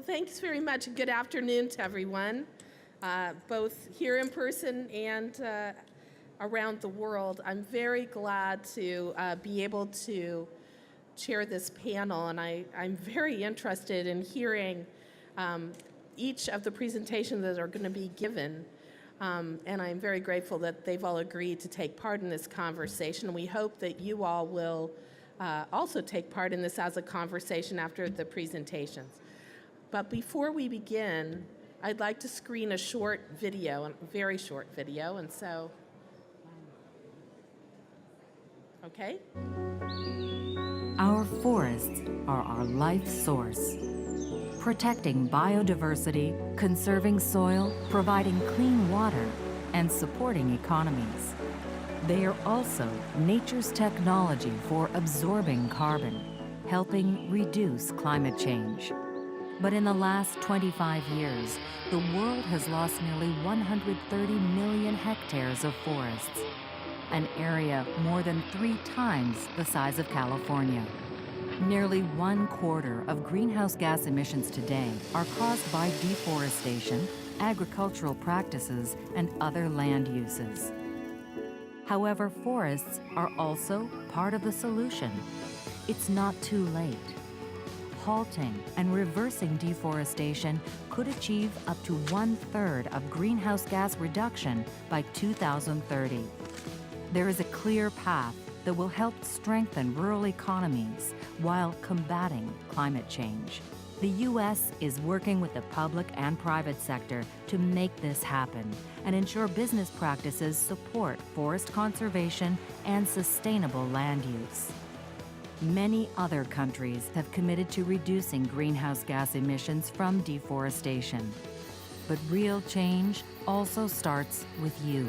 Well, thanks very much, and good afternoon to everyone, both here in person and around the world. I'm very glad to be able to chair this panel, and I'm very interested in hearing each of the presentations that are going to be given, and I'm very grateful that they've all agreed to take part in this conversation. We hope that you all will also take part in this as a conversation after the presentations. But before we begin, I'd like to screen a short video, a very short video, and so, okay? Our forests are our life source. Protecting biodiversity, conserving soil, providing clean water, and supporting economies. They are also nature's technology for absorbing carbon, helping reduce climate change. But in the last 25 years, the world has lost nearly 130 million hectares of forests, an area more than 3 times the size of California. Nearly 1/4 of greenhouse gas emissions today are caused by deforestation, agricultural practices, and other land uses. However, forests are also part of the solution. It's not too late. Halting and reversing deforestation could achieve up to 1/3 of greenhouse gas reduction by 2030. There is a clear path that will help strengthen rural economies while combating climate change. The U.S. is working with the public and private sector to make this happen and ensure business practices support forest conservation and sustainable land use. Many other countries have committed to reducing greenhouse gas emissions from deforestation. But real change also starts with you.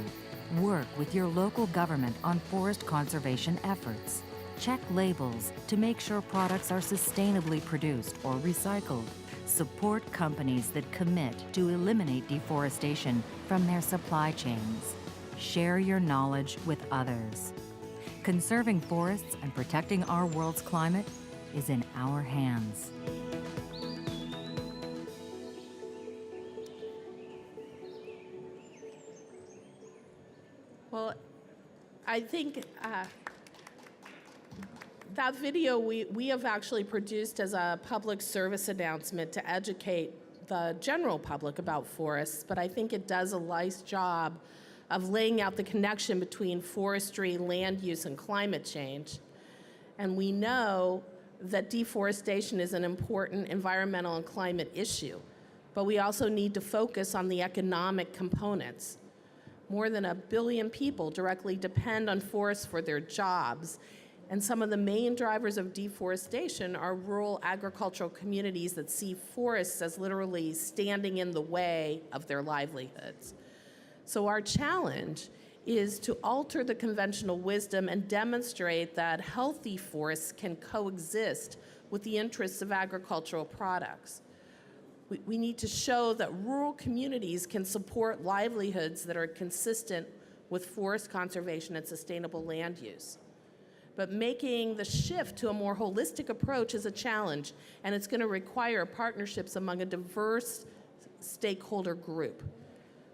Work with your local government on forest conservation efforts. Check labels to make sure products are sustainably produced or recycled. Support companies that commit to eliminate deforestation from their supply chains. Share your knowledge with others. Conserving forests and protecting our world's climate is in our hands. Well, I think that video we have actually produced as a public service announcement to educate the general public about forests, but I think it does a nice job of laying out the connection between forestry, land use, and climate change. And we know that deforestation is an important environmental and climate issue, but we also need to focus on the economic components. More than 1 billion people directly depend on forests for their jobs, and some of the main drivers of deforestation are rural agricultural communities that see forests as literally standing in the way of their livelihoods. So our challenge is to alter the conventional wisdom and demonstrate that healthy forests can coexist with the interests of agricultural products. We need to show that rural communities can support livelihoods that are consistent with forest conservation and sustainable land use. But making the shift to a more holistic approach is a challenge, and it's going to require partnerships among a diverse stakeholder group.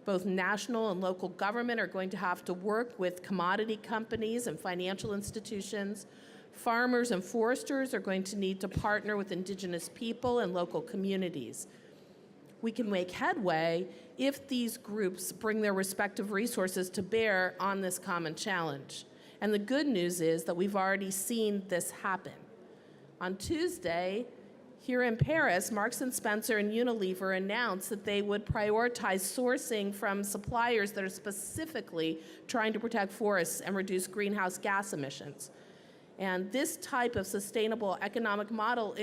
Both national and local government are going to have to work with commodity companies and financial institutions. Farmers and foresters are going to need to partner with indigenous people and local communities. We can make headway if these groups bring their respective resources to bear on this common challenge. And the good news is that we've already seen this happen. On Tuesday, here in Paris, Marks & Spencer and Unilever announced that they would prioritize sourcing from suppliers that are specifically trying to protect forests and reduce greenhouse gas emissions. And this type of sustainable economic model,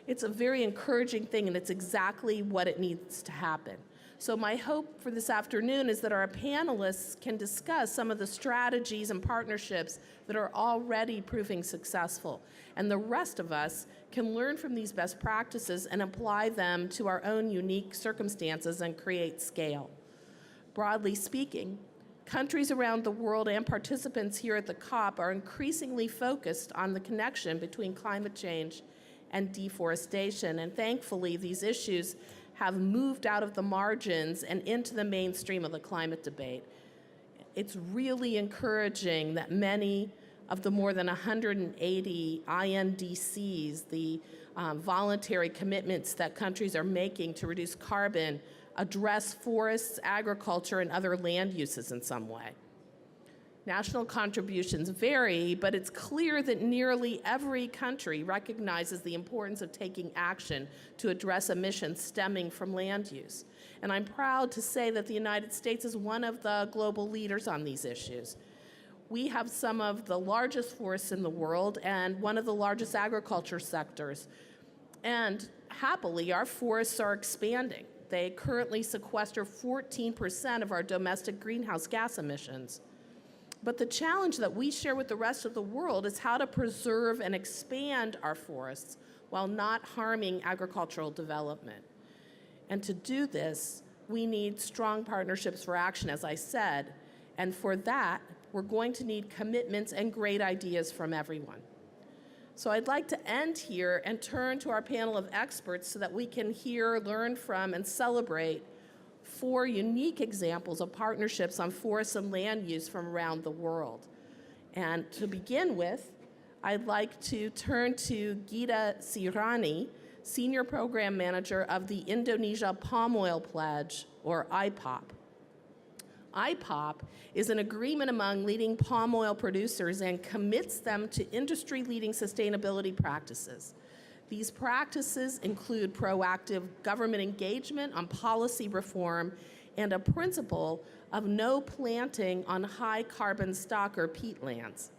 it's a very encouraging thing, and it's exactly what it needs to happen. So my hope for this afternoon is that our panelists can discuss some of the strategies and partnerships that are already proving successful. And the rest of us can learn from these best practices and apply them to our own unique circumstances and create scale. Broadly speaking, countries around the world and participants here at the COP are increasingly focused on the connection between climate change and deforestation. And thankfully, these issues have moved out of the margins and into the mainstream of the climate debate. It's really encouraging that many of the more than 180 INDCs, the voluntary commitments that countries are making to reduce carbon, address forests, agriculture, and other land uses in some way. National contributions vary, but it's clear that nearly every country recognizes the importance of taking action to address emissions stemming from land use. And I'm proud to say that the United States is one of the global leaders on these issues. We have some of the largest forests in the world and one of the largest agriculture sectors. And happily, our forests are expanding. They currently sequester 14% of our domestic greenhouse gas emissions. But the challenge that we share with the rest of the world is how to preserve and expand our forests while not harming agricultural development. And to do this, we need strong partnerships for action, as I said. And for that, we're going to need commitments and great ideas from everyone. So I'd like to end here and turn to our panel of experts so that we can hear, learn from, and celebrate 4 unique examples of partnerships on forests and land use from around the world. And to begin with, I'd like to turn to Gita Sirani, Senior Program Manager of the Indonesia Palm Oil Pledge, or IPOP. IPOP is an agreement among leading palm oil producers and commits them to industry-leading sustainability practices. These practices include proactive government engagement on policy reform and a principle of no planting on high carbon stock or peatlands.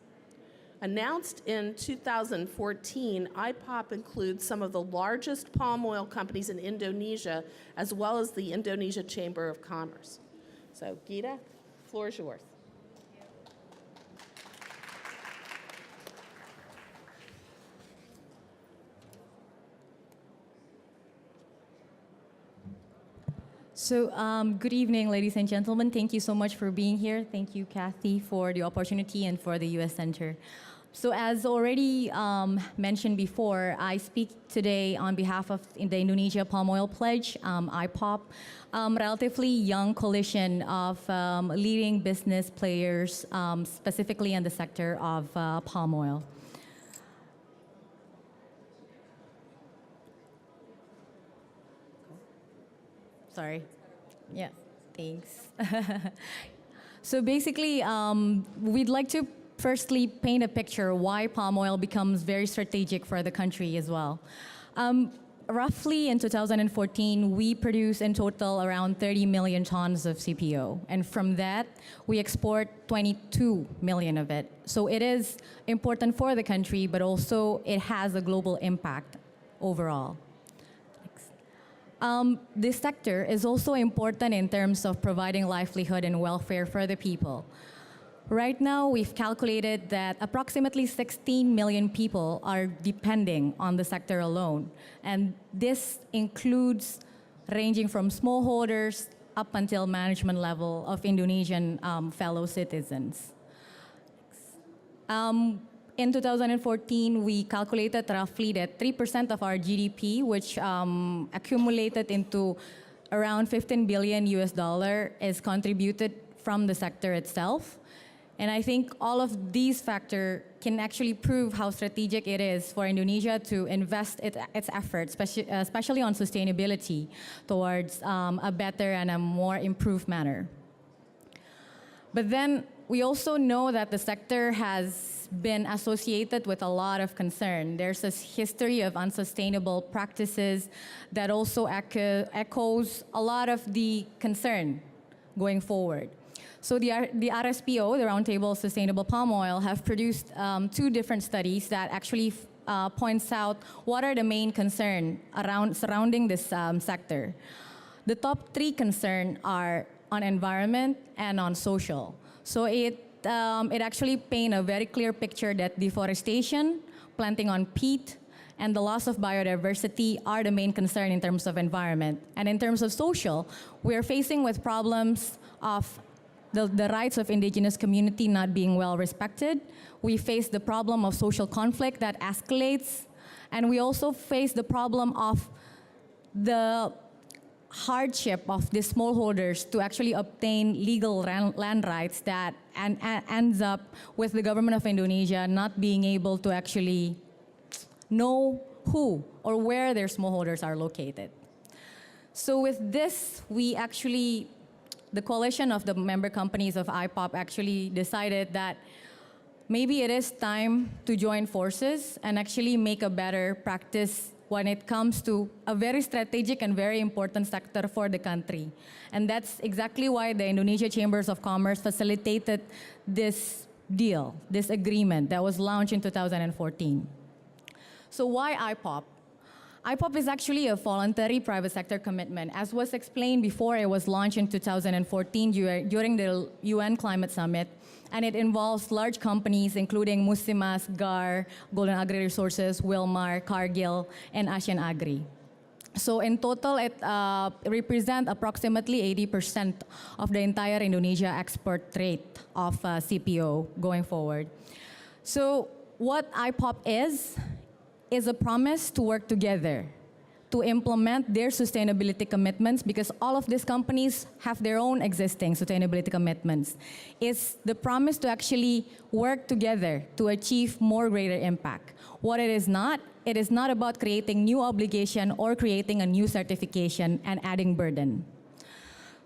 Announced in 2014, IPOP includes some of the largest palm oil companies in Indonesia, as well as the Indonesia Chamber of Commerce. So, Gita, the floor is yours. So, good evening, ladies and gentlemen. Thank you so much for being here. Thank you, Kathy, for the opportunity and for the U.S. Center. So, as already mentioned before, I speak today on behalf of the Indonesia Palm Oil Pledge, IPOP, relatively young coalition of leading business players, specifically in the sector of palm oil. Sorry. Yeah, thanks. So basically, we'd like to firstly paint a picture why palm oil becomes very strategic for the country as well. Roughly in 2014, we produced in total around 30 million tons of CPO. And from that, we export 22 million of it. So it is important for the country, but also it has a global impact overall. This sector is also important in terms of providing livelihood and welfare for the people. Right now, we've calculated that approximately 16 million people are depending on the sector alone. And this includes ranging from smallholders up until management level of Indonesian fellow citizens. In 2014, we calculated roughly that 3% of our GDP, which accumulated into around $15 billion is contributed from the sector itself. And I think all of these factors can actually prove how strategic it is for Indonesia to invest its efforts, especially on sustainability, towards a better and a more improved manner. But then we also know that the sector has been associated with a lot of concern. There's this history of unsustainable practices that also echoes a lot of the concern going forward. So the RSPO, the Roundtable Sustainable Palm Oil, have produced 2 different studies that actually points out what are the main concerns surrounding this sector. The top 3 concerns are on environment and on social. So it actually paints a very clear picture that deforestation, planting on peat, and the loss of biodiversity are the main concern in terms of environment. And in terms of social, we're facing with problems of the rights of indigenous community not being well respected. We face the problem of social conflict that escalates, And we also face the problem of the hardship of the smallholders to actually obtain legal land rights that ends up with the government of Indonesia not being able to actually know who or where their smallholders are located. So with this, the coalition of the member companies of IPOP actually decided that maybe it is time to join forces and actually make a better practice when it comes to a very strategic and very important sector for the country. And that's exactly why the Indonesia Chambers of Commerce facilitated this deal, this agreement that was launched in 2014. So why IPOP? IPOP is actually a voluntary private sector commitment. As was explained before, it was launched in 2014 during the UN Climate Summit, and it involves large companies including Musimas, GAR, Golden Agri Resources, Wilmar, Cargill, and Asian Agri. So in total, it represents approximately 80% of the entire Indonesia export rate of CPO going forward. So what IPOP is a promise to work together to implement their sustainability commitments, because all of these companies have their own existing sustainability commitments. It's the promise to actually work together to achieve more greater impact. What it is not about creating new obligation or creating a new certification and adding burden.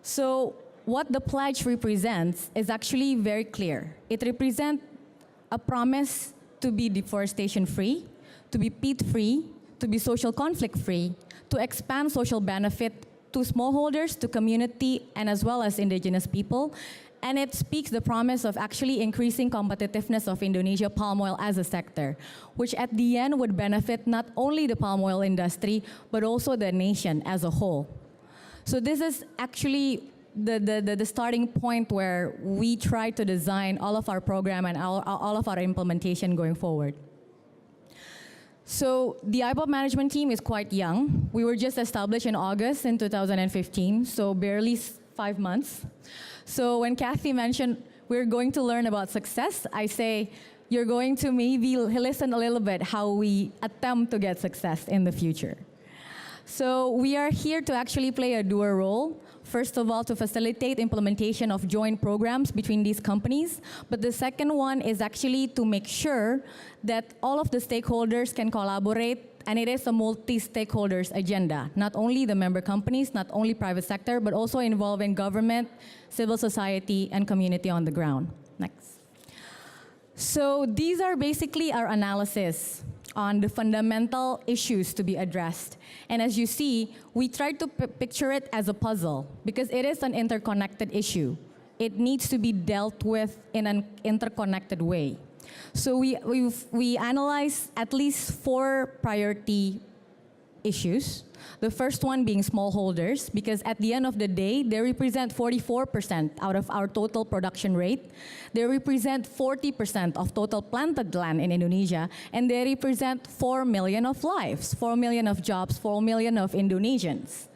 So what the pledge represents is actually very clear. It represents a promise to be deforestation-free, to be peat-free, to be social conflict-free, to expand social benefit to smallholders, to community, and as well as indigenous people. And it speaks the promise of actually increasing competitiveness of Indonesia palm oil as a sector, which at the end would benefit not only the palm oil industry, but also the nation as a whole. So this is actually the starting point where we try to design all of our program and all of our implementation going forward. So the IPOP management team is quite young. We were just established in August in 2015, so barely 5 months. So when Kathy mentioned we're going to learn about success, I say you're going to maybe listen a little bit how we attempt to get success in the future. So we are here to actually play a dual role. First of all, to facilitate implementation of joint programs between these companies. But the second one is actually to make sure that all of the stakeholders can collaborate, and it is a multi-stakeholders agenda. Not only the member companies, not only private sector, but also involving government, civil society, and community on the ground. Next. So these are basically our analysis on the fundamental issues to be addressed. And as you see, we try to picture it as a puzzle because it is an interconnected issue. It needs to be dealt with in an interconnected way. So we analyze at least 4 priority issues. The first one being smallholders, because at the end of the day, they represent 44% out of our total production rate. They represent 40% of total planted land in Indonesia, and they represent 4 million of lives, 4 million of jobs, 4 million of Indonesians.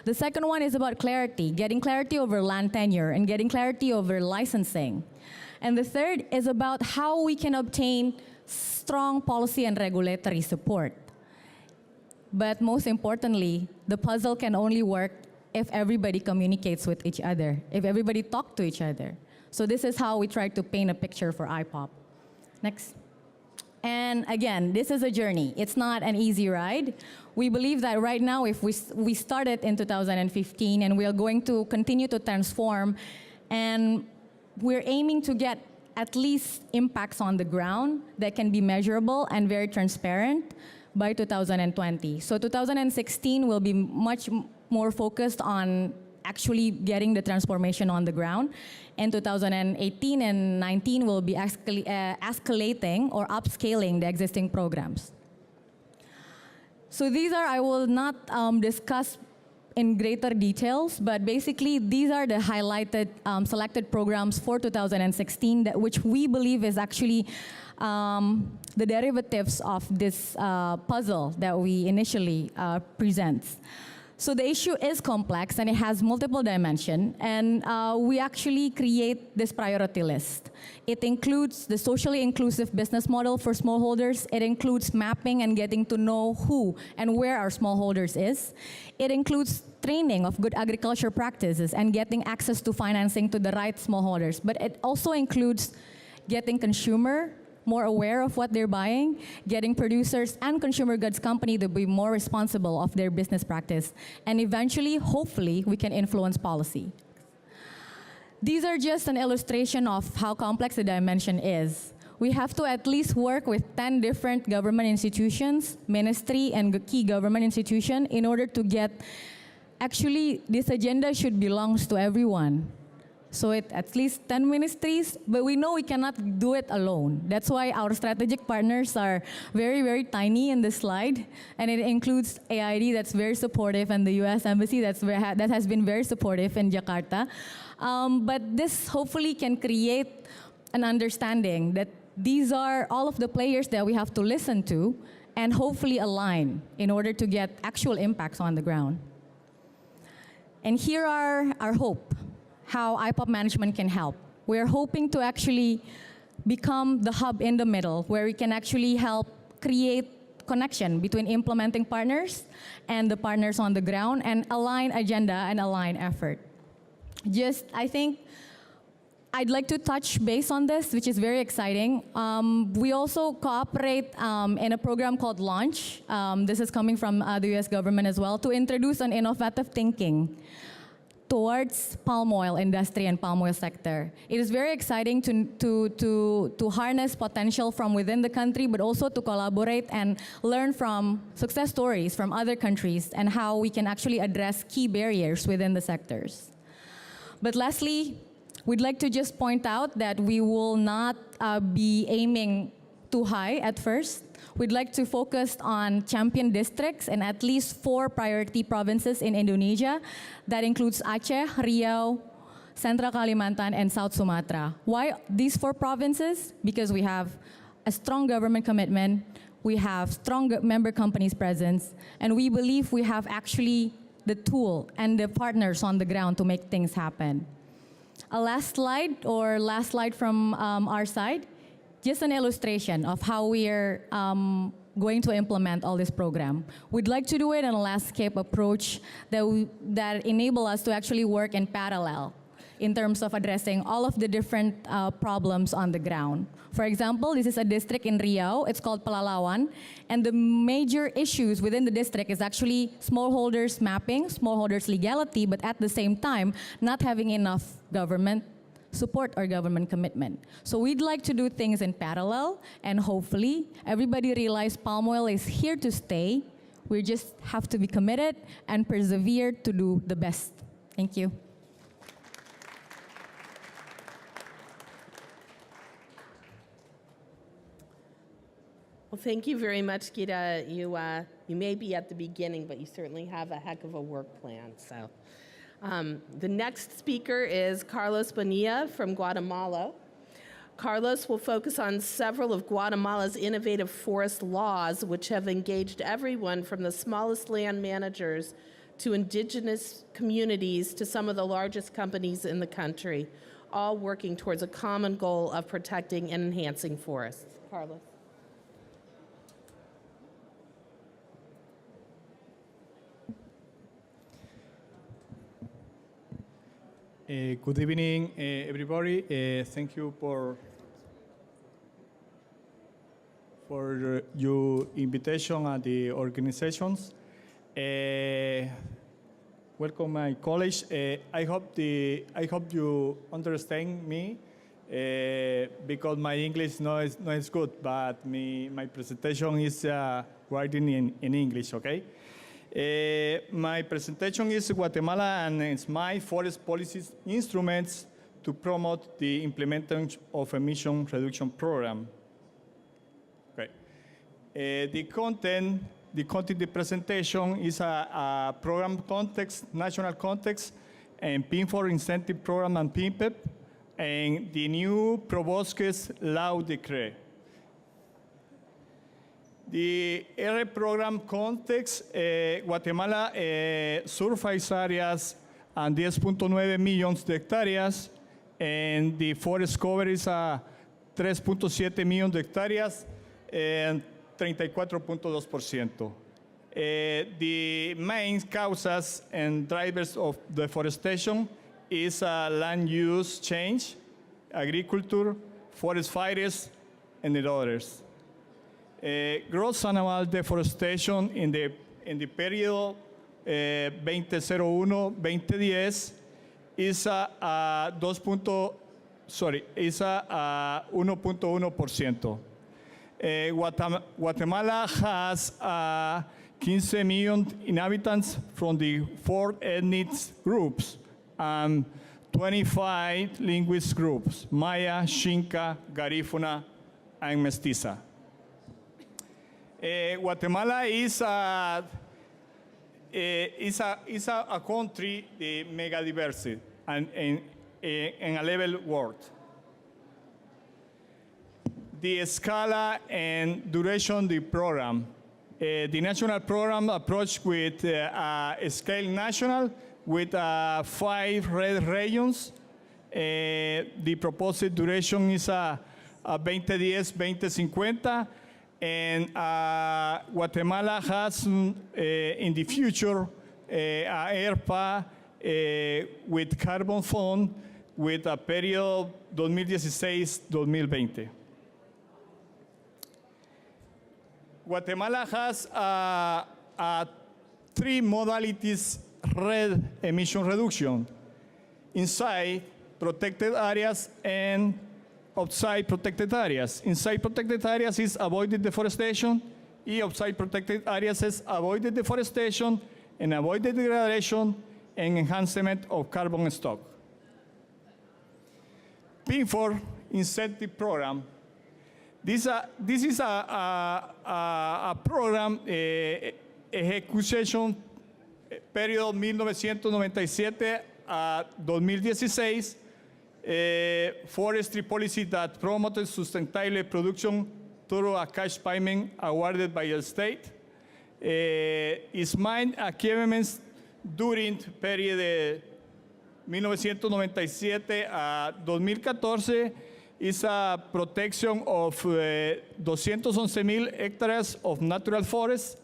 The second one is about clarity, getting clarity over land tenure and getting clarity over licensing. And the third is about how we can obtain strong policy and regulatory support. But most importantly, the puzzle can only work if everybody communicates with each other, if everybody talks to each other. So this is how we try to paint a picture for IPOP. Next. And again, this is a journey. It's not an easy ride. We believe that right now, if we started in 2015 and we are going to continue to transform, and we're aiming to get at least impacts on the ground that can be measurable and very transparent by 2020. So 2016 will be much more focused on actually getting the transformation on the ground. And 2018 and 19 will be escalating or upscaling the existing programs. So these are, I will not discuss in greater details, but basically these are the highlighted selected programs for 2016 which we believe is actually the derivatives of this puzzle that we initially present. So the issue is complex and it has multiple dimensions, and we actually create this priority list. It includes the socially inclusive business model for smallholders. It includes mapping and getting to know who and where our smallholders is. It includes training of good agriculture practices and getting access to financing to the right smallholders. But it also includes getting consumer more aware of what they're buying, getting producers and consumer goods company to be more responsible of their business practice, and eventually, hopefully, we can influence policy. These are just an illustration of how complex the dimension is. We have to at least work with 10 different government institutions, ministry, and key government institutions in order to get, actually, this agenda should belong to everyone. So at least 10 ministries, but we know we cannot do it alone. That's why our strategic partners are very, very tiny in this slide. And it includes AID that's very supportive and the US Embassy that has been very supportive in Jakarta. But this hopefully can create an understanding that these are all of the players that we have to listen to and hopefully align in order to get actual impacts on the ground. And here are our hope. How IPOP management can help. We're hoping to actually become the hub in the middle where we can actually help create connection between implementing partners and the partners on the ground and align agenda and align effort. I think I'd like to touch base on this, which is very exciting. We also cooperate in a program called Launch. This is coming from the US government as well, to introduce an innovative thinking towards palm oil industry and palm oil sector. It is very exciting to harness potential from within the country, but also to collaborate and learn from success stories from other countries and how we can actually address key barriers within the sectors. But lastly, we'd like to just point out that we will not be aiming too high at first. We'd like to focus on champion districts in at least 4 priority provinces in Indonesia. That includes Aceh, Riau, Central Kalimantan, and South Sumatra. Why these 4 provinces? Because we have a strong government commitment, we have strong member companies presence, and we believe we have actually the tool and the partners on the ground to make things happen. A last slide from our side. Just an illustration of how we are going to implement all this program. We'd like to do it in a landscape approach that enable us to actually work in parallel in terms of addressing all of the different problems on the ground. For example, this is a district in Riau. It's called Pelalawan. And the major issues within the district is actually smallholders mapping, smallholders legality, but at the same time, not having enough government support or government commitment. So we'd like to do things in parallel, and hopefully everybody realize palm oil is here to stay. We just have to be committed and persevere to do the best. Thank you. Well, thank you very much, Gita. You may be at the beginning, but you certainly have a heck of a work plan. So. The next speaker is Carlos Bonilla from Guatemala. Carlos will focus on several of Guatemala's innovative forest laws, which have engaged everyone from the smallest land managers to indigenous communities to some of the largest companies in the country, all working towards a common goal of protecting and enhancing forests. Carlos. Good evening, everybody. Thank you for your invitation at the organizations. Welcome, my colleagues. I hope you understand me because my English no is good, but my presentation is writing in English. Okay. My presentation is Guatemala and its my forest policies instruments to promote the implementation of emission reduction program. Okay. The content of the presentation is a program context, national context, and PINFOR incentive program and PINPEP, and the new PROBOSQUE Law decree. The area program context, Guatemala surface areas and 10.9 millions de hectáreas, and the forest cover is 3.7 millones de hectáreas and 34.2%. The main causes and drivers of deforestation is land use change, agriculture, forest fires, and the others. Gross annual deforestation in the period 2001-2010 is 1.1%. Guatemala has 15 million inhabitants from the 4 ethnic groups and 25 linguist groups: Maya, Xinca, Garífuna, and Mestiza. Guatemala is a country mega diverse and in a level world. The scala and duration of the program. The national program approach with a scale national with 5 red regions. The proposed duration is 2010-2050, and Guatemala has in the future ERPA with carbon fund with a period 2016-2020. Guatemala has 3 modalities red emission reduction: inside protected areas and outside protected areas. Inside protected areas is avoided deforestation, and outside protected areas is avoided deforestation and avoided degradation and enhancement of carbon stock. PINFOR incentive program. This is a program ejecution period 1997 a 2016, forestry policy that promoted sustainable production through a cash payment awarded by the state. Its main achievements during the period 1997 a 2014 is a protection of 211,000 hectares of natural forests,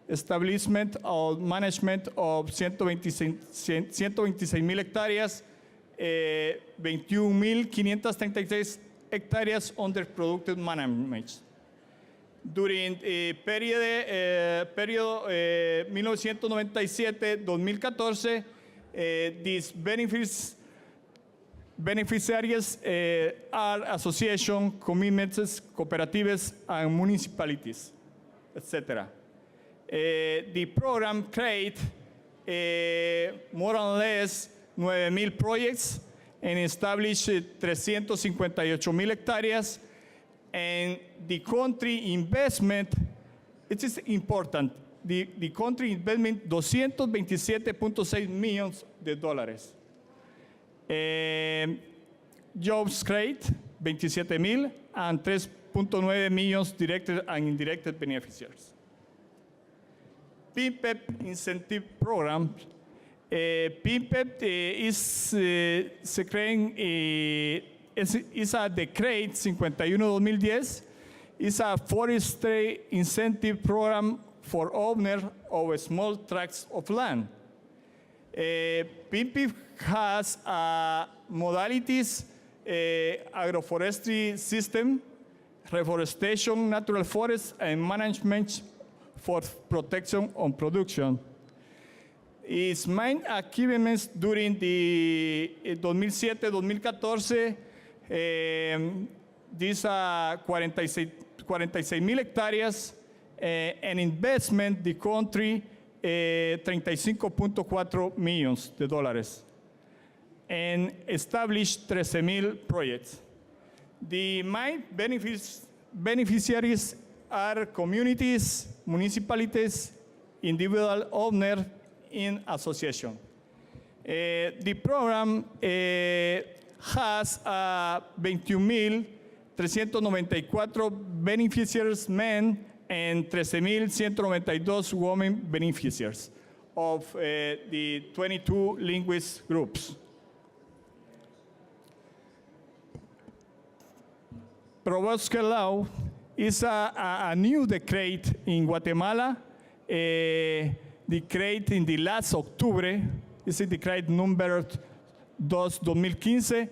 establishment or management of 126,000 hectáreas, 21,536 hectáreas under productive management. During the period 1997-2014, these beneficiaries are associations, commitments, cooperatives, and municipalities, etc. The program created more or less 9,000 projects and established 358,000 hectareas. And the country investment, it is important, the country investment $227.6 millions. Jobs create 27,000 and 3.9 millions directed and indirect beneficiaries. PINPEP incentive program. PINPEP is a decree 51-2010. It's a forestry incentive program for owners of small tracts of land. PINPEP has modalities, agroforestry system, reforestation, natural forests, and management for protection on production. Its main achievements during the 2007-2014, these 46,000 hectares, and investment the country $35.4 millions, and established 13,000 projects. The main beneficiaries are communities, municipalities, individual owners, in association. The program has 21,394 beneficiaries men and 13,192 women beneficiaries of the 22 linguist groups. PROBOSQUE Law is a new decree in Guatemala, decree in the last October. It's a decree number 2015.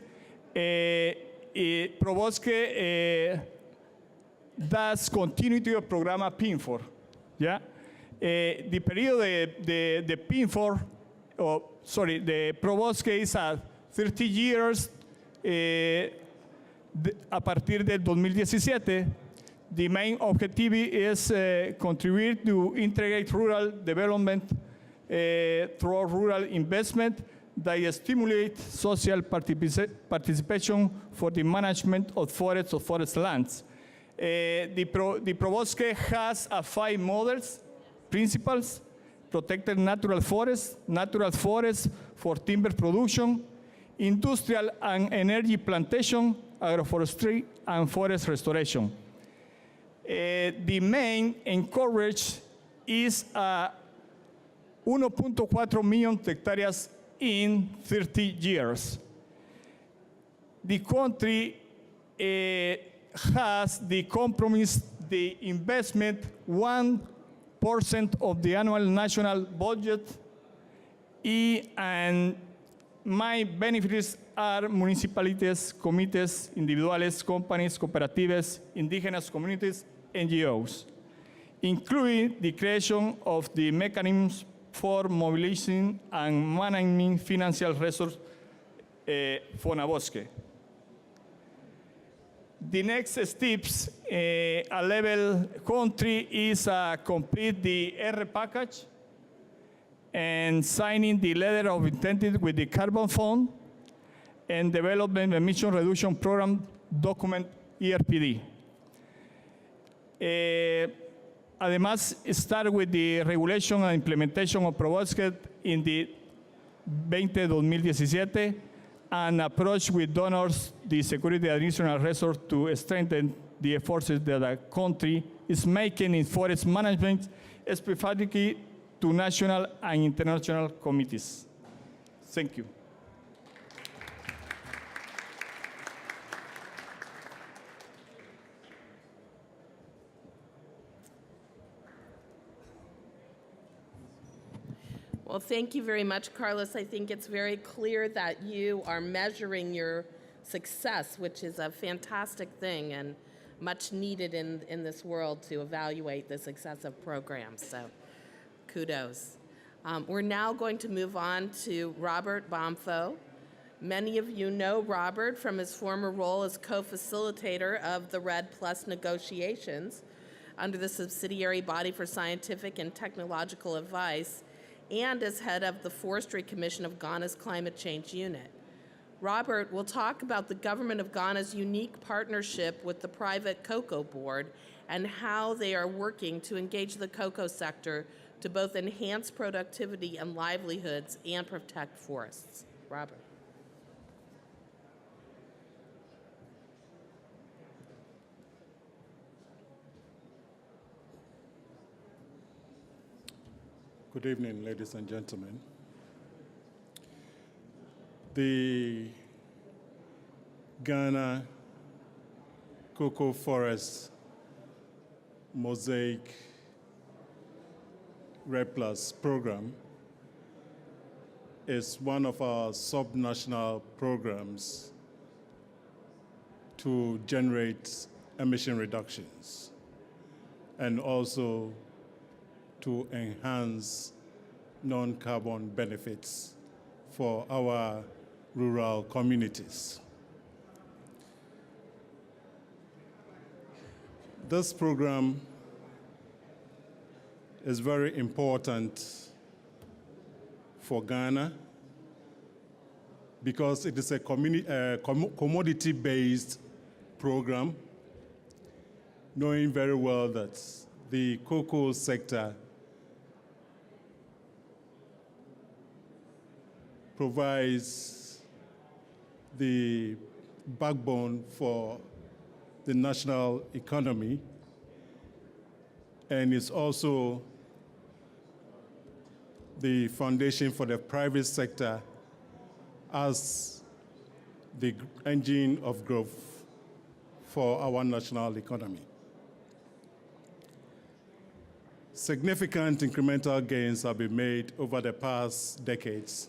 PROBOSQUE does continuity of programa PINFOR. Yeah? The period de PINFOR, the PROBOSQUE is 30 years a partir del 2017. The main objective is contribute to integrate rural development through rural investment that stimulate social participation for the management of forest lands. The PROBOSQUE has 5 models, principles: protected natural forests for timber production, industrial and energy plantation, agroforestry, and forest restoration. The main encourage is 1.4 million hectares in 30 years. The country has the compromise, the investment 1% of the annual national budget, and my benefits are municipalities, committees, individuales, companies, cooperatives, indigenous communities, NGOs, including the creation of the mechanisms for mobilizing and managing financial resources for PROBOSQUE. The next steps, a level country is complete the R package and signing the letter of intent with the Carbon Fund and development emission reduction program document ERPD. Además, start with the regulation and implementation of PROBOSQUE in the 2017 and approach with donors the security additional resource to strengthen the efforts that the country is making in forest management, specifically to national and international committees. Thank you. Well, thank you very much, Carlos. I think it's very clear that you are measuring your success, which is a fantastic thing and much needed in this world to evaluate the success of programs. So kudos. We're now going to move on to Robert Bomfo. Many of you know Robert from his former role as co-facilitator of the REDD+ negotiations under the subsidiary body for scientific and technological advice, and as head of the Forestry Commission of Ghana's Climate Change Unit. Robert will talk about the government of Ghana's unique partnership with the private cocoa board and how they are working to engage the cocoa sector to both enhance productivity and livelihoods and protect forests. Robert. Good evening, ladies and gentlemen. The Ghana Cocoa Forest Mosaic REDD+ program is one of our subnational programs to generate emission reductions and also to enhance non-carbon benefits for our rural communities. This program is very important for Ghana because it is a commodity-based program, knowing very well that the cocoa sector provides the backbone for the national economy and it's also the foundation for the private sector as the engine of growth for our national economy. Significant incremental gains have been made over the past decades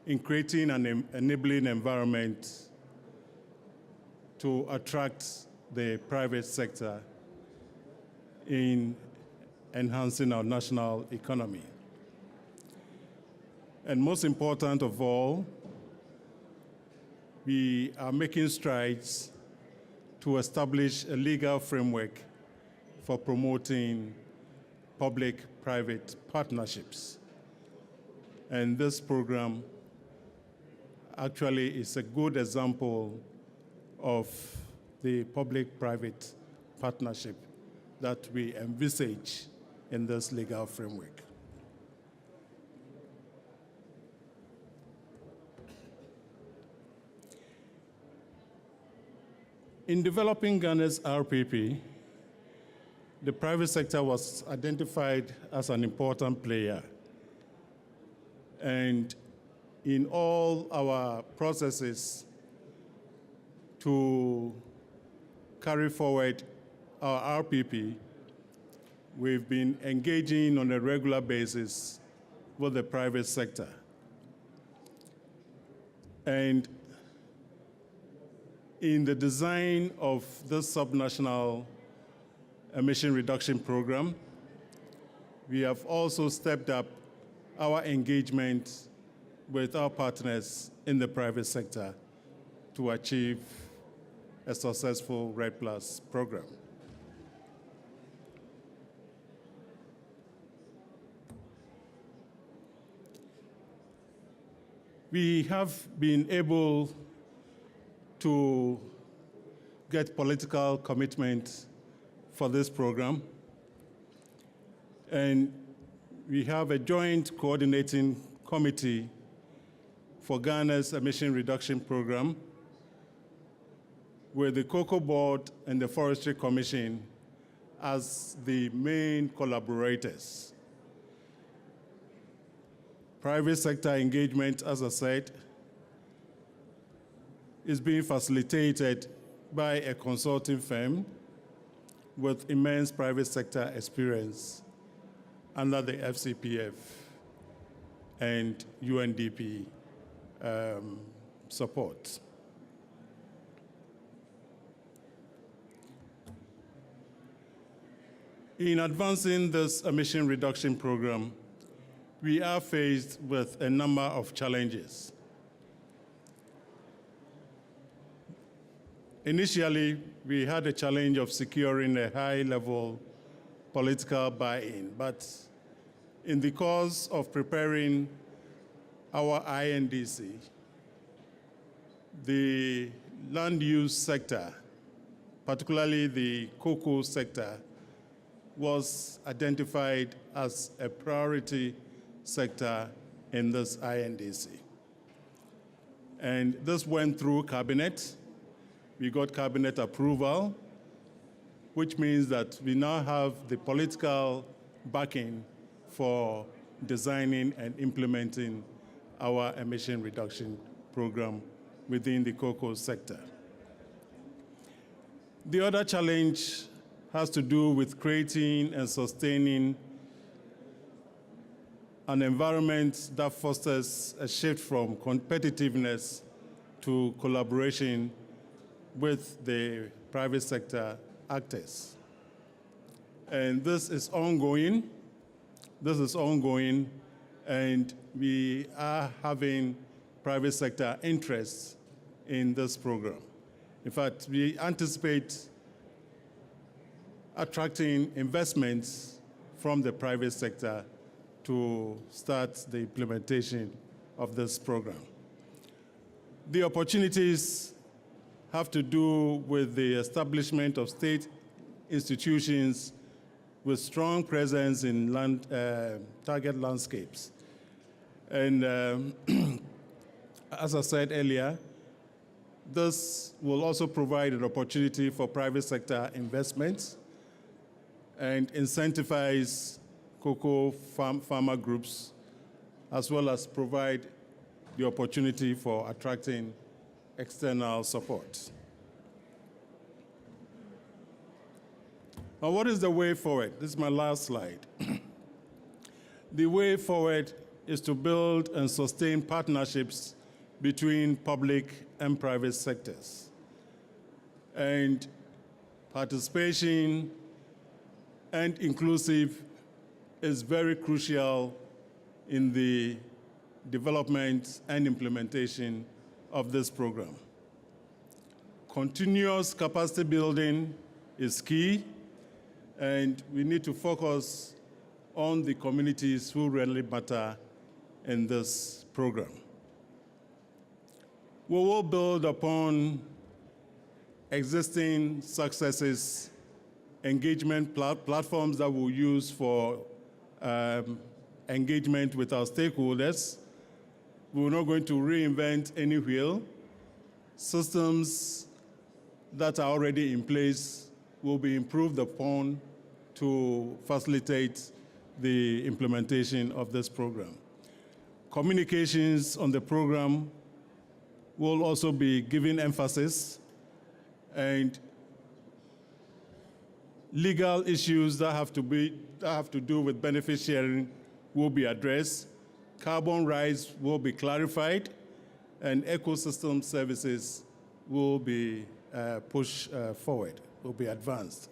in creating an enabling environment to attract the private sector in enhancing our national economy. And most important of all, we are making strides to establish a legal framework for promoting public-private partnerships. And this program actually is a good example of the public-private partnership that we envisage in this legal framework. In developing Ghana's RPP, the private sector was identified as an important player. And in all our processes to carry forward our RPP, we've been engaging on a regular basis with the private sector. And in the design of this subnational emission reduction program, we have also stepped up our engagement with our partners in the private sector to achieve a successful REDD+ program. We have been able to get political commitment for this program, and we have a joint coordinating committee for Ghana's emission reduction program with the Cocoa Board and the Forestry Commission as the main collaborators. Private sector engagement, as I said, is being facilitated by a consulting firm with immense private sector experience under the FCPF and UNDP support. In advancing this emission reduction program, we are faced with a number of challenges. Initially, we had a challenge of securing a high-level political buy-in, but in the course of preparing our INDC, the land use sector, particularly the cocoa sector, was identified as a priority sector in this INDC. And this went through Cabinet. We got Cabinet approval, which means that we now have the political backing for designing and implementing our emission reduction program within the cocoa sector. The other challenge has to do with creating and sustaining an environment that fosters a shift from competitiveness to collaboration with the private sector actors. And this is ongoing. And we are having private sector interests in this program. In fact, we anticipate attracting investments from the private sector to start the implementation of this program. The opportunities have to do with the establishment of state institutions with strong presence in target landscapes. And as I said earlier, this will also provide an opportunity for private sector investments and incentivize cocoa farmer groups, as well as provide the opportunity for attracting external support. Now, what is the way forward? This is my last slide. The way forward is to build and sustain partnerships between public and private sectors. And participation and inclusive is very crucial in the development and implementation of this program. Continuous capacity building is key, and we need to focus on the communities who really matter in this program. We will build upon existing successes, engagement platforms that we'll use for engagement with our stakeholders. We're not going to reinvent any wheel. Systems that are already in place will be improved upon to facilitate the implementation of this program. Communications on the program will also be given emphasis, and legal issues that have to do with benefit sharing will be addressed. Carbon rights will be clarified, and ecosystem services will be pushed forward, will be advanced.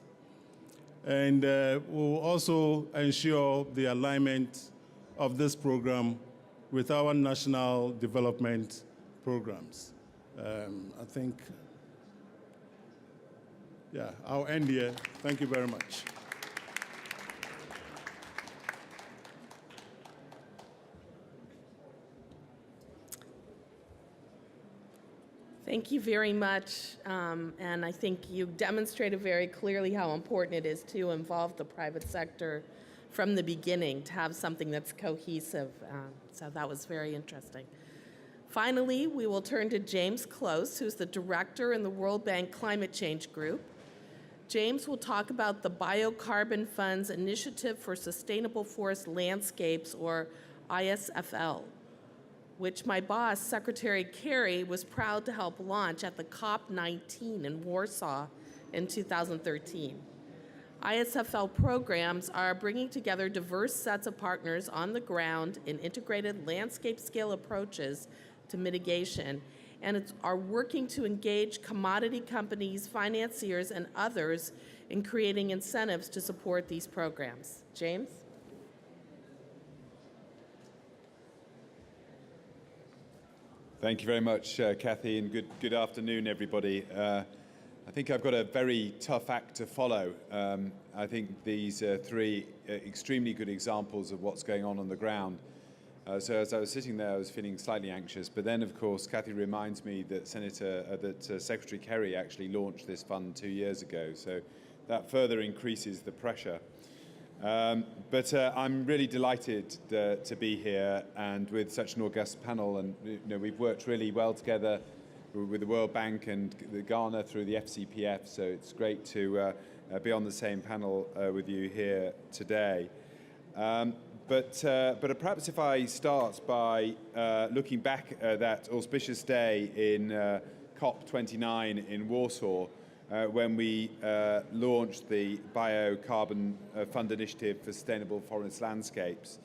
And we'll also ensure the alignment of this program with our national development programs. I think, yeah, I'll end here. Thank you very much. Thank you very much, and I think you demonstrated very clearly how important it is to involve the private sector from the beginning to have something that's cohesive, so that was very interesting. Finally, we will turn to James Close, who's the director in the World Bank Climate Change Group. James will talk about the Biocarbon Fund's Initiative for Sustainable Forest Landscapes, or ISFL, which my boss, Secretary Kerry, was proud to help launch at the COP-19 in Warsaw in 2013. ISFL programs are bringing together diverse sets of partners on the ground in integrated landscape-scale approaches to mitigation, and are working to engage commodity companies, financiers, and others in creating incentives to support these programs. James? Thank you very much, Kathy, and good afternoon, everybody. I think I've got a very tough act to follow. I think these are three extremely good examples of what's going on the ground. So as I was sitting there, I was feeling slightly anxious. But then, of course, Kathy reminds me that Secretary Kerry actually launched this fund 2 years ago. So that further increases the pressure. But I'm really delighted to be here and with such an august panel. And we've worked really well together with the World Bank and the Ghana through the FCPF. So it's great to be on the same panel with you here today. But perhaps if I start by looking back at that auspicious day in COP-29 in Warsaw, when we launched the Biocarbon Fund Initiative for Sustainable Forest Landscapes.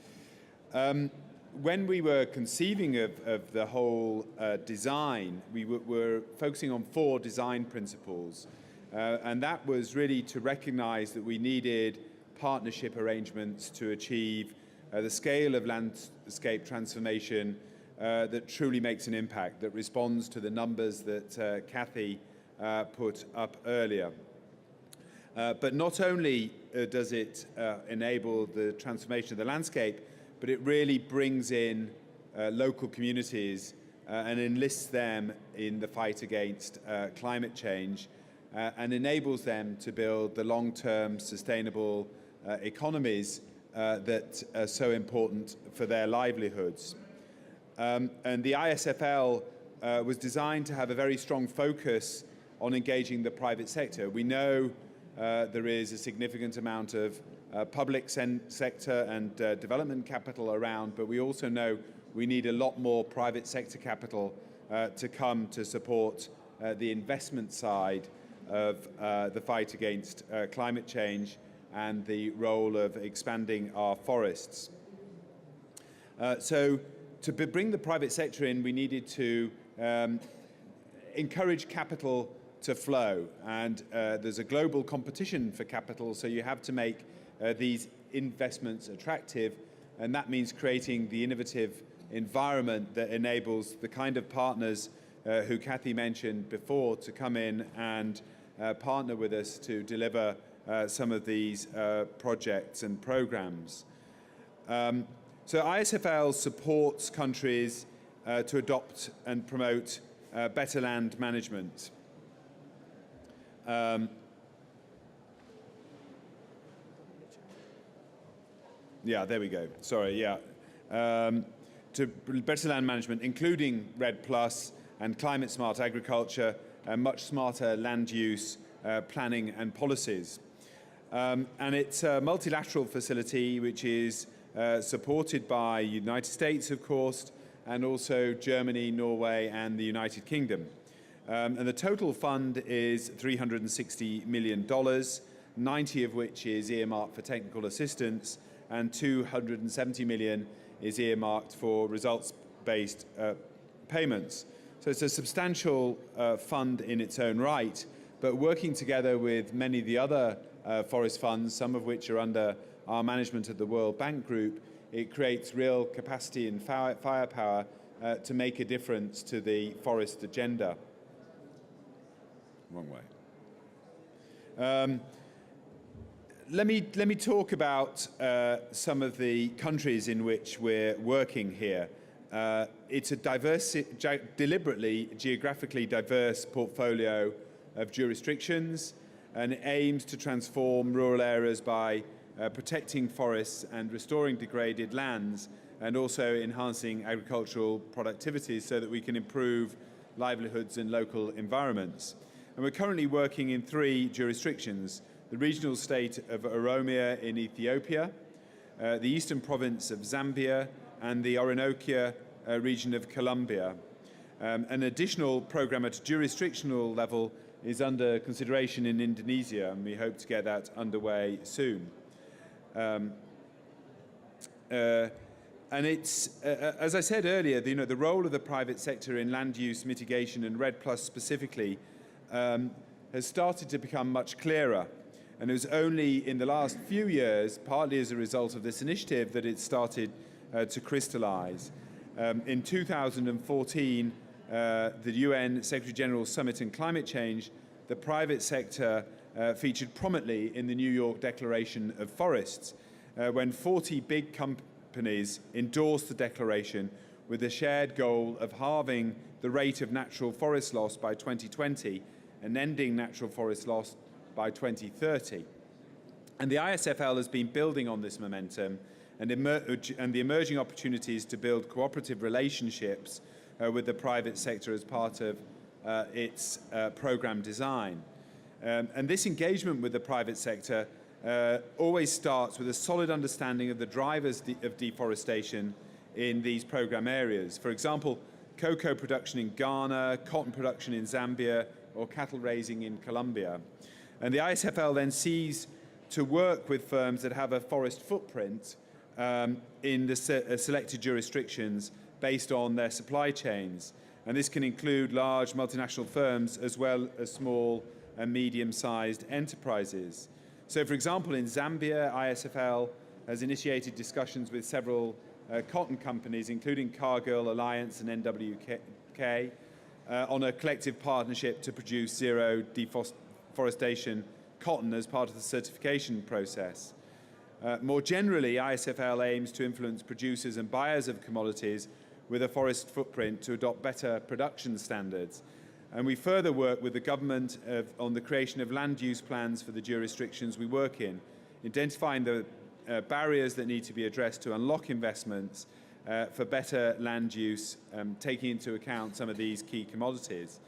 When we were conceiving of the whole design, we were focusing on 4 design principles. And that was really to recognize that we needed partnership arrangements to achieve the scale of landscape transformation that truly makes an impact, that responds to the numbers that Kathy put up earlier. But not only does it enable the transformation of the landscape, but it really brings in local communities and enlists them in the fight against climate change and enables them to build the long-term sustainable economies that are so important for their livelihoods. And the ISFL was designed to have a very strong focus on engaging the private sector. We know there is a significant amount of public sector and development capital around, but we also know we need a lot more private sector capital to come to support the investment side of the fight against climate change and the role of expanding our forests. So to bring the private sector in, we needed to encourage capital to flow, and there's a global competition for capital, so you have to make these investments attractive, and that means creating the innovative environment that enables the kind of partners who Kathy mentioned before to come in and partner with us to deliver some of these projects and programs. So ISFL supports countries to adopt and promote better land management. Yeah, there we go. Sorry, yeah. To better land management, including REDD+ and climate-smart agriculture, and much smarter land use planning and policies. And it's a multilateral facility which is supported by the United States, of course, and also Germany, Norway, and the United Kingdom. And the total fund is $360 million, 90 of which is earmarked for technical assistance, and 270 million is earmarked for results-based payments. So it's a substantial fund in its own right, but working together with many of the other forest funds, some of which are under our management at the World Bank Group, it creates real capacity and firepower to make a difference to the forest agenda. Wrong way. Let me talk about some of the countries in which we're working here. It's a deliberately geographically diverse portfolio of jurisdictions, and it aims to transform rural areas by protecting forests and restoring degraded lands, and also enhancing agricultural productivity so that we can improve livelihoods and local environments. And we're currently working in 3 jurisdictions: the regional state of Oromia in Ethiopia, the eastern province of Zambia, and the Orinoco region of Colombia. An additional program at a jurisdictional level is under consideration in Indonesia, and we hope to get that underway soon. And it's, as I said earlier, the role of the private sector in land use mitigation and REDD+ specifically has started to become much clearer. And it was only in the last few years, partly as a result of this initiative, that it started to crystallize. In 2014, the UN Secretary General Summit on Climate Change, the private sector featured prominently in the New York Declaration of Forests, when 40 big companies endorsed the declaration with a shared goal of halving the rate of natural forest loss by 2020 and ending natural forest loss by 2030. And the ISFL has been building on this momentum and the emerging opportunities to build cooperative relationships with the private sector as part of its program design. And this engagement with the private sector always starts with a solid understanding of the drivers of deforestation in these program areas. For example, cocoa production in Ghana, cotton production in Zambia, or cattle raising in Colombia. And the ISFL then sees to work with firms that have a forest footprint in the selected jurisdictions based on their supply chains. And this can include large multinational firms as well as small and medium-sized enterprises. So, for example, in Zambia, ISFL has initiated discussions with several cotton companies, including Cargill Alliance and NWK, on a collective partnership to produce zero deforestation cotton as part of the certification process. More generally, ISFL aims to influence producers and buyers of commodities with a forest footprint to adopt better production standards. And we further work with the government on the creation of land use plans for the jurisdictions we work in, identifying the barriers that need to be addressed to unlock investments for better land use, taking into account some of these key commodities.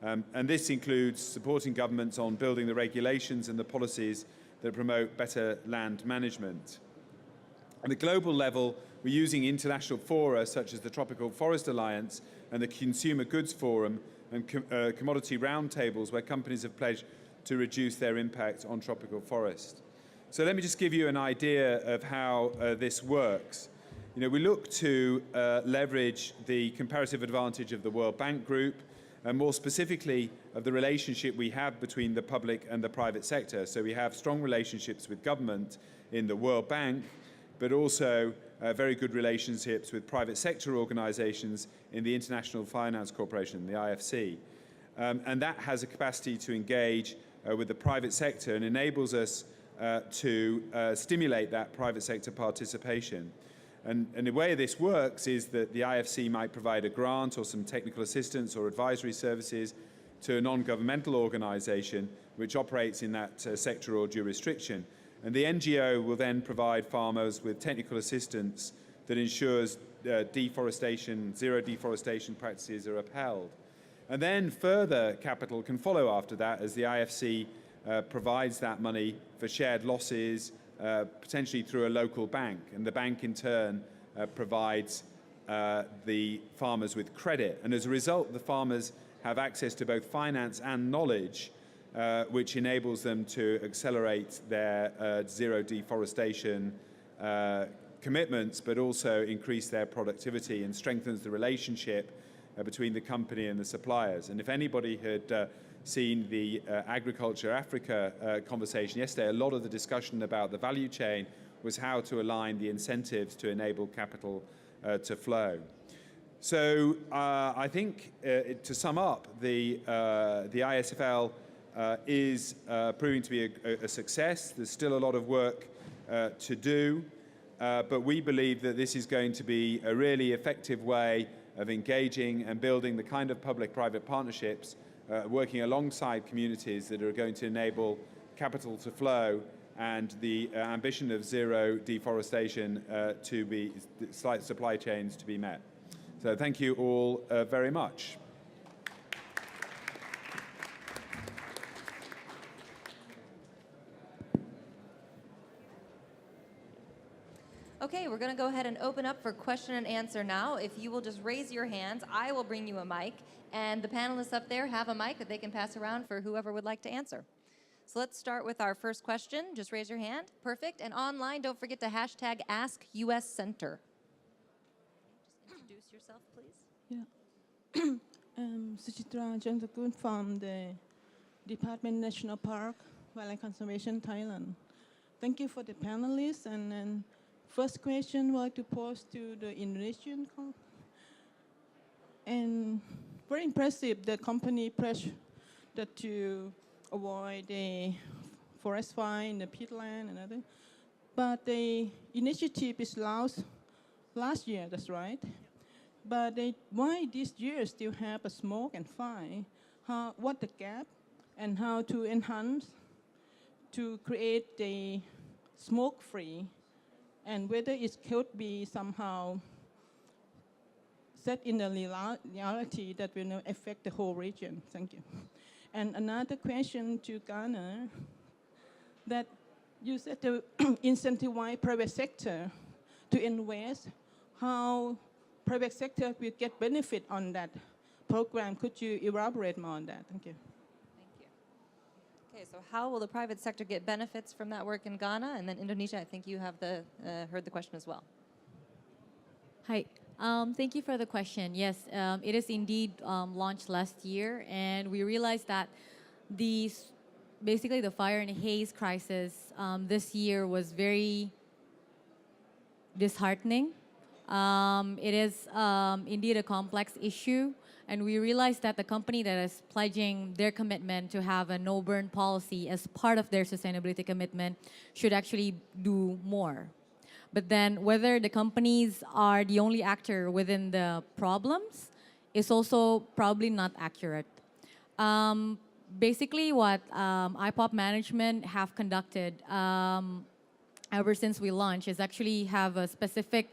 And this includes supporting governments on building the regulations and the policies that promote better land management. At the global level, we're using international fora such as the Tropical Forest Alliance and the Consumer Goods Forum and commodity roundtables where companies have pledged to reduce their impact on tropical forest. So let me just give you an idea of how this works. You know, we look to leverage the comparative advantage of the World Bank Group, and more specifically of the relationship we have between the public and the private sector. So we have strong relationships with government in the World Bank, but also very good relationships with private sector organizations in the International Finance Corporation, the IFC. And that has a capacity to engage with the private sector and enables us to stimulate that private sector participation. And the way this works is that the IFC might provide a grant or some technical assistance or advisory services to a non-governmental organization which operates in that sector or jurisdiction. And the NGO will then provide farmers with technical assistance that ensures deforestation, zero deforestation practices are upheld. And then further capital can follow after that as the IFC provides that money for shared losses, potentially through a local bank, and the bank in turn provides the farmers with credit. And as a result, the farmers have access to both finance and knowledge, which enables them to accelerate their zero deforestation commitments, but also increase their productivity and strengthens the relationship between the company and the suppliers. And if anybody had seen the Agriculture Africa conversation yesterday, a lot of the discussion about the value chain was how to align the incentives to enable capital to flow. So I think to sum up, the ISFL is proving to be a success. There's still a lot of work to do, but we believe that this is going to be a really effective way of engaging and building the kind of public-private partnerships working alongside communities that are going to enable capital to flow and the ambition of zero deforestation to be, supply chains to be met. So thank you all very much. Okay, we're going to go ahead and open up for question and answer now. If you will just raise your hands, I will bring you a mic. And the panelists up there have a mic that they can pass around for whoever would like to answer. So let's start with our first question. Just raise your hand. Perfect. And online, don't forget to hashtag AskUSCenter. Just introduce yourself, please. Yeah. Suchitra Jantakun from the Department National Park, Wildlife Conservation, Thailand. Thank you for the panelists. And first question I'd like to pose to the Indonesian. And very impressive, the company pledged that to avoid the forest fire in the peatland and other. But the initiative is last year, that's right. But why this year still have a smoke and fire? What the gap and how to enhance to create the smoke-free, and whether it could be somehow set in the reality that will not affect the whole region. Thank you. And another question to Ghana, that you said to incentivize private sector to invest, how private sector will get benefit on that program. Could you elaborate more on that? Thank you. Thank you. Okay, so how will the private sector get benefits from that work in Ghana? And then Indonesia, I think you have heard the question as well. Hi. Thank you for the question. Yes, it is indeed launched last year, and we realized that basically the fire and haze crisis this year was very disheartening. It is indeed a complex issue, and we realized that the company that is pledging their commitment to have a no-burn policy as part of their sustainability commitment should actually do more. But then whether the companies are the only actor within the problems is also probably not accurate. Basically what IPOP management have conducted ever since we launched is actually have a specific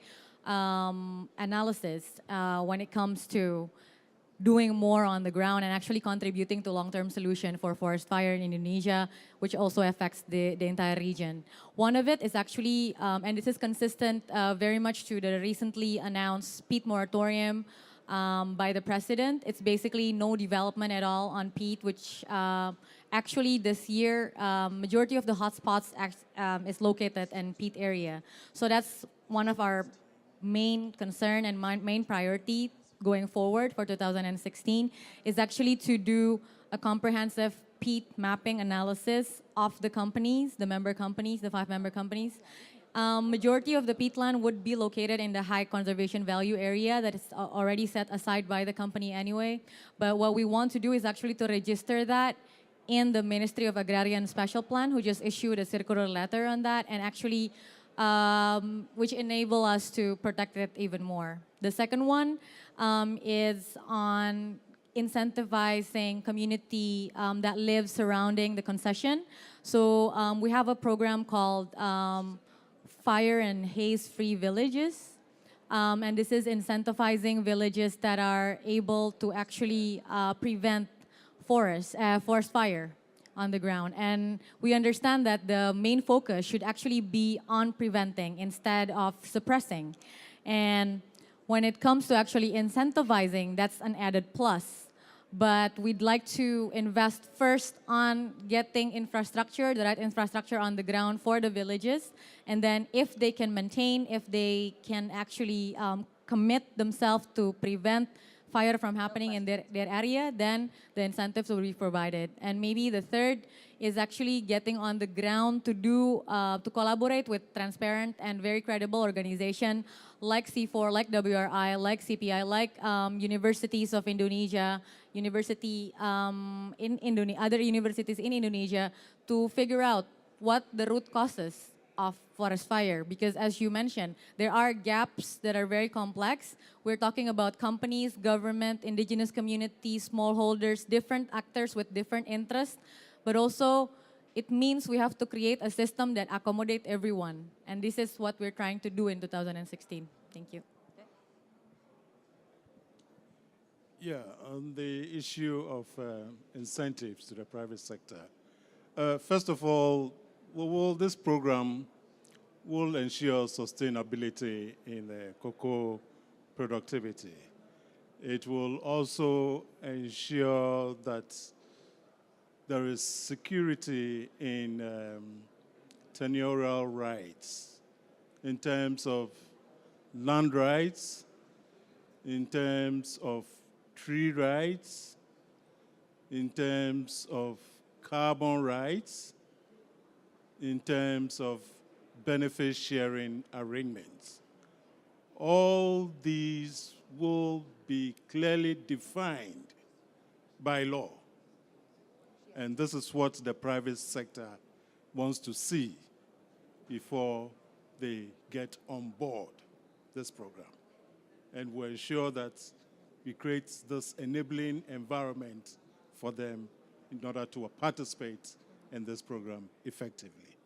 analysis when it comes to doing more on the ground and actually contributing to long-term solution for forest fire in Indonesia, which also affects the entire region. One of it is actually, and this is consistent very much to the recently announced peat moratorium by the president. It's basically no development at all on peat, which actually this year, majority of the hotspots is located in peat area. So that's one of our main concern and main priority going forward for 2016 is actually to do a comprehensive peat mapping analysis of the companies, the member companies, the 5 member companies. Majority of the peatland would be located in the high conservation value area that is already set aside by the company anyway. But what we want to do is actually to register that in the Ministry of Agrarian Special Plan, who just issued a circular letter on that, and actually which enable us to protect it even more. The second one is on incentivizing community that lives surrounding the concession. So we have a program called Fire and Haze-Free Villages. And this is incentivizing villages that are able to actually prevent forest fire on the ground. And we understand that the main focus should actually be on preventing instead of suppressing. And when it comes to actually incentivizing, that's an added plus. But we'd like to invest first on getting infrastructure, the right infrastructure on the ground for the villages. And then if they can maintain, if they can actually commit themselves to prevent fire from happening in their area, then the incentives will be provided. And maybe the third is actually getting on the ground to do, to collaborate with transparent and very credible organization like C4, like WRI, like CPI, like universities of Indonesia, other universities in Indonesia to figure out what the root causes of forest fire, because as you mentioned, there are gaps that are very complex. We're talking about companies, government, indigenous communities, smallholders, different actors with different interests, but also it means we have to create a system that accommodates everyone. And this is what we're trying to do in 2016. Thank you. Yeah, on the issue of incentives to the private sector. First of all, this program will ensure sustainability in cocoa productivity. It will also ensure that there is security in tenurial rights, in terms of land rights, in terms of tree rights, in terms of carbon rights, in terms of benefit sharing arrangements. All these will be clearly defined by law. And this is what the private sector wants to see before they get on board this program. And we'll ensure that we create this enabling environment for them in order to participate in this program effectively.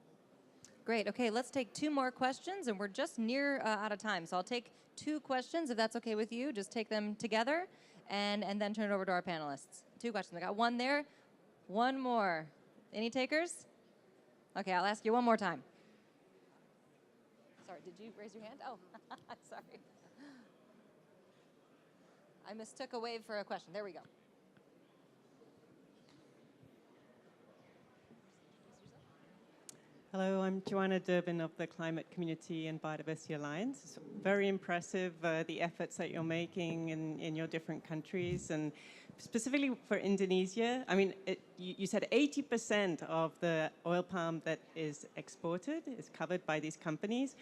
Great. Okay, let's take 2 more questions, and we're just near out of time. So I'll take 2 questions, if that's okay with you. Just take them together and then turn it over to our panelists. 2 questions. I got 1 there. 1 more. Any takers? Okay, I'll ask you 1 more time. Sorry, did you raise your hand? Oh, sorry. I mistook a wave for a question. There we go. Hello, I'm Joanna Durbin of the Climate Community and Biodiversity Alliance. It's very impressive, the efforts that you're making in your different countries, and specifically for Indonesia. I mean, you said 80% of the oil palm that is exported is covered by these companies.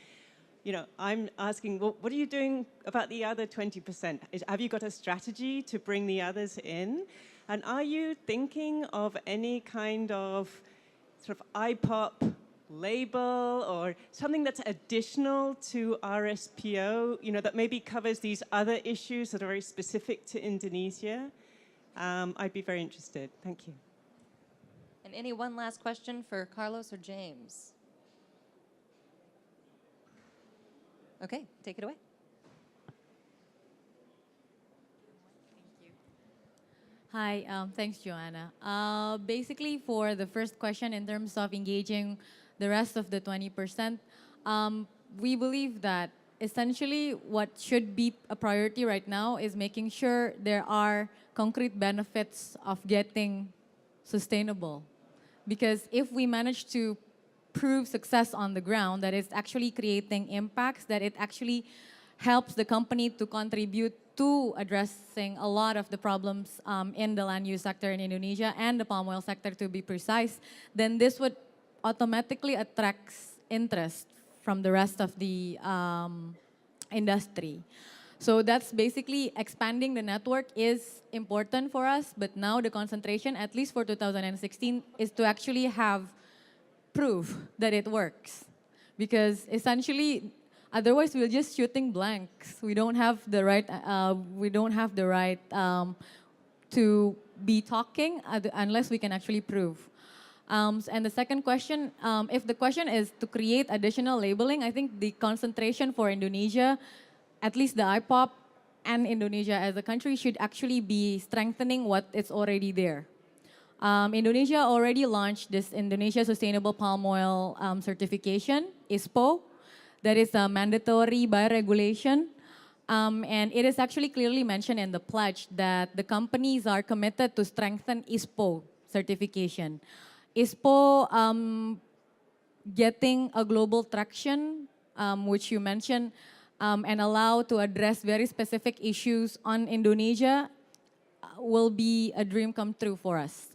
You know, I'm asking, well, what are you doing about the other 20%? Have you got a strategy to bring the others in? And are you thinking of any kind of sort of IPOP label or something that's additional to RSPO, you know, that maybe covers these other issues that are very specific to Indonesia? I'd be very interested. Thank you. And any one last question for Carlos or James? Okay, take it away. Hi, thanks, Joanna. Basically, for the first question, in terms of engaging the rest of the 20%, we believe that essentially what should be a priority right now is making sure there are concrete benefits of getting sustainable. Because if we manage to prove success on the ground, that it's actually creating impacts, that it actually helps the company to contribute to addressing a lot of the problems in the land use sector in Indonesia and the palm oil sector, to be precise, then this would automatically attract interest from the rest of the industry. So that's basically expanding the network is important for us, but now the concentration, at least for 2016, is to actually have proof that it works. Because essentially, otherwise we're just shooting blanks. We don't have the right, to be talking unless we can actually prove. And the second question, if the question is to create additional labeling, I think the concentration for Indonesia, at least the IPOP and Indonesia as a country, should actually be strengthening what is already there. Indonesia already launched this Indonesia Sustainable Palm Oil certification, ISPO. That is a mandatory by regulation. And it is actually clearly mentioned in the pledge that the companies are committed to strengthen ISPO certification. ISPO getting a global traction, which you mentioned, and allow to address very specific issues on Indonesia will be a dream come true for us.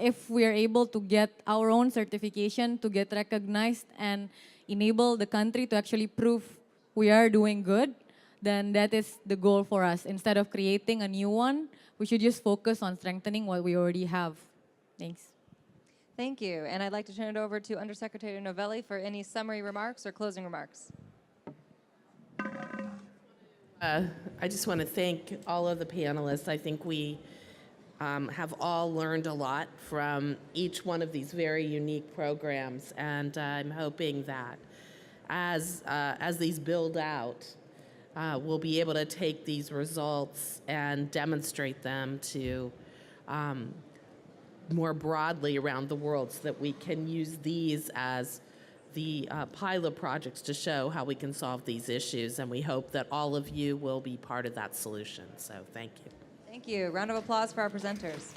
If we are able to get our own certification, to get recognized and enable the country to actually prove we are doing good, then that is the goal for us. Instead of creating a new one, we should just focus on strengthening what we already have. Thanks. Thank you. And I'd like to turn it over to Undersecretary Novelli for any summary remarks or closing remarks. I just want to thank all of the panelists. I think we have all learned a lot from each one of these very unique programs, and I'm hoping that as these build out, we'll be able to take these results and demonstrate them to more broadly around the world, so that we can use these as the pilot projects to show how we can solve these issues, and we hope that all of you will be part of that solution. So thank you. Thank you. Round of applause for our presenters.